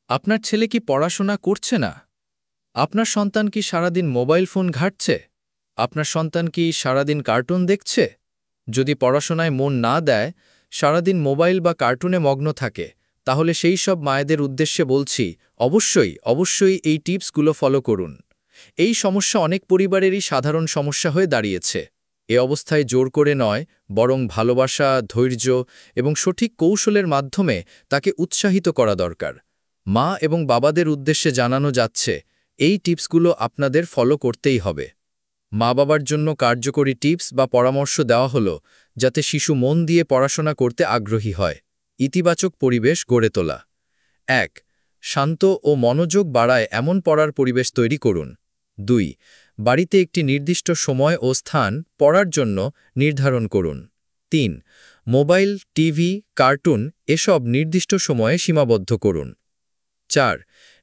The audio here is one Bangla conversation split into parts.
আপনার ছেলে কি পড়াশোনা করছে না? আপনার সন্তান কি সারাদিন মোবাইল ফোন ঘাঁটছে? আপনার সন্তান কি সারাদিন কার্টুন দেখছে? যদি পড়াশোনায় মন না দেয়, সারাদিন মোবাইল বা কার্টুনে মগ্ন থাকে, তাহলে সেই সব মায়েদের উদ্দেশ্যে বলছি, অবশ্যই এই টিপসগুলো ফলো করুন। এই সমস্যা অনেক পরিবারেরই সাধারণ সমস্যা হয়ে দাঁড়িয়েছে। এ অবস্থায় জোর করে নয়, বরং ভালোবাসা, ধৈর্য এবং সঠিক কৌশলের মাধ্যমে তাকে উৎসাহিত করা দরকার। মা এবং বাবাদের উদ্দেশ্যে জানানো যাচ্ছে, এই টিপসগুলো আপনাদের ফলো করতেই হবে। মা-বাবার জন্য কার্যকরী টিপস বা পরামর্শ দেওয়া হলো, যাতে শিশু মন দিয়ে পড়াশোনা করতে আগ্রহী হয়। ইতিবাচক পরিবেশ গড়ে তোলা। ১. শান্ত ও মনোযোগ বাড়ায় এমন পড়ার পরিবেশ তৈরি করুন। ২. বাড়িতে একটি নির্দিষ্ট সময় ও স্থান পড়ার জন্য নির্ধারণ করুন। ৩. মোবাইল, টিভি, কার্টুন এসব নির্দিষ্ট সময়ে সীমাবদ্ধ করুন। ৪.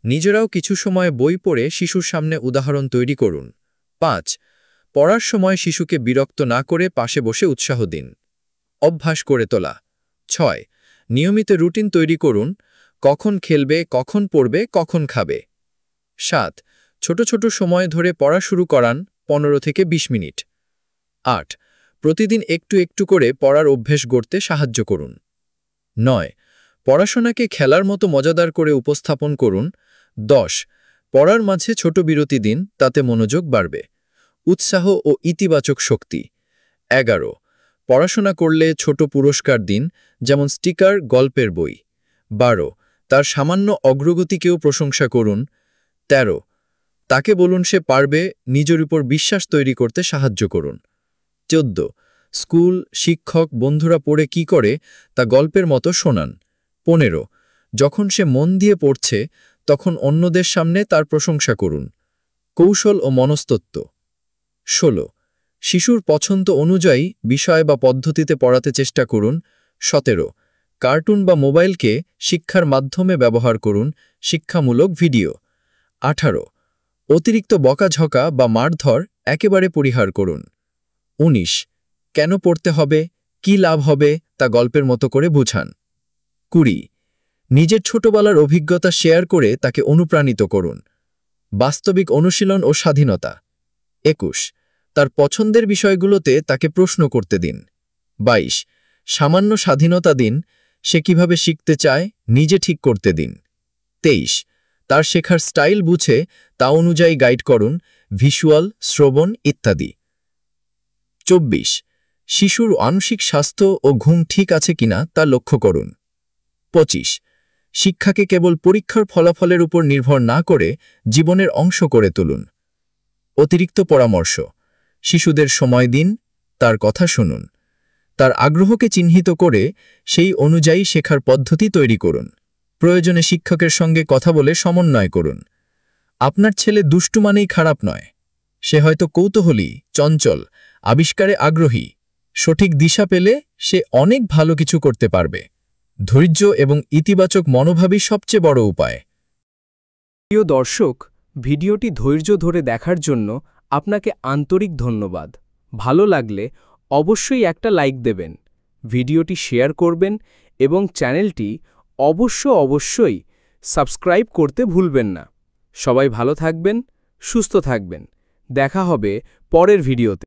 নিজেরাও কিছু সময় বই পড়ে শিশুর সামনে উদাহরণ তৈরি করুন। ৫. পড়ার সময় শিশুকে বিরক্ত না করে পাশে বসে উৎসাহ দিন। অভ্যাস করে তোলা। ৬. নিয়মিত রুটিন তৈরি করুন, কখন খেলবে, কখন পড়বে, কখন খাবে। ৭. ছোট ছোট সময় ধরে পড়া শুরু করান, ১৫ থেকে ২০ মিনিট। ৮. প্রতিদিন একটু একটু করে পড়ার অভ্যেস গড়তে সাহায্য করুন। ৯. পড়াশোনাকে খেলার মতো মজাদার করে উপস্থাপন করুন। ১০. পড়ার মাঝে ছোট বিরতি দিন, তাতে মনোযোগ বাড়বে। উৎসাহ ও ইতিবাচক শক্তি। ১১. পড়াশোনা করলে ছোট পুরস্কার দিন, যেমন স্টিকার, গল্পের বই। ১২. তার সামান্য অগ্রগতিকেও প্রশংসা করুন। ১৩. তাকে বলুন সে পারবে, নিজের উপর বিশ্বাস তৈরি করতে সাহায্য করুন। ১৪. স্কুল, শিক্ষক, বন্ধুরা পড়ে কি করে তা গল্পের মতো শোনান। ১৫. যখন সে মন দিয়ে পড়ছে, তখন অন্যদের সামনে তার প্রশংসা করুন। কৌশল ও মনস্তত্ত্ব। ১৬. শিশুর পছন্দ অনুযায়ী বিষয় বা পদ্ধতিতে পড়াতে চেষ্টা করুন। ১৭. কার্টুন বা মোবাইলকে শিক্ষার মাধ্যমে ব্যবহার করুন, শিক্ষামূলক ভিডিও। ১৮. অতিরিক্ত বকাঝকা বা মারধর একেবারে পরিহার করুন। ১৯. কেন পড়তে হবে, কি লাভ হবে তা গল্পের মতো করে বুঝান। ২০. নিজের ছোটবেলার অভিজ্ঞতা শেয়ার করে তাকে অনুপ্রাণিত করুন। বাস্তবিক অনুশীলন ও স্বাধীনতা। ২১. তার পছন্দের বিষয়গুলোতে তাকে প্রশ্ন করতে দিন। ২২. সামান্য স্বাধীনতা দিন, সে কিভাবে শিখতে চায় নিজে ঠিক করতে দিন। ২৩. তার শেখার স্টাইল বুঝে তা অনুযায়ী গাইড করুন, ভিজুয়াল, শ্রবণ ইত্যাদি। ২৪. শিশুর মানসিক স্বাস্থ্য ও ঘুম ঠিক আছে কিনা তা লক্ষ্য করুন। ২৫. শিক্ষাকে কেবল পরীক্ষার ফলাফলের উপর নির্ভর না করে জীবনের অংশ করে তুলুন। অতিরিক্ত পরামর্শ। শিশুদের সময় দিন, তার কথা শুনুন। তার আগ্রহকে চিহ্নিত করে সেই অনুযায়ী শেখার পদ্ধতি তৈরি করুন। প্রয়োজনে শিক্ষকের সঙ্গে কথা বলে সমন্বয় করুন। আপনার ছেলে দুষ্টু মানেই খারাপ নয়। সে হয়তো কৌতূহলী, চঞ্চল, আবিষ্কারে আগ্রহী। সঠিক দিশা পেলে সে অনেক ভালো কিছু করতে পারবে। ধৈর্য এবং ইতিবাচক মনোভাবই সবচেয়ে বড় উপায়। প্রিয় দর্শক, ভিডিওটি ধৈর্য ধরে দেখার জন্য আপনাকে আন্তরিক ধন্যবাদ। ভালো লাগলে অবশ্যই একটা লাইক দেবেন, ভিডিওটি শেয়ার করবেন এবং চ্যানেলটি অবশ্যই সাবস্ক্রাইব করতে ভুলবেন না। সবাই ভালো থাকবেন, সুস্থ থাকবেন। দেখা হবে পরের ভিডিওতে।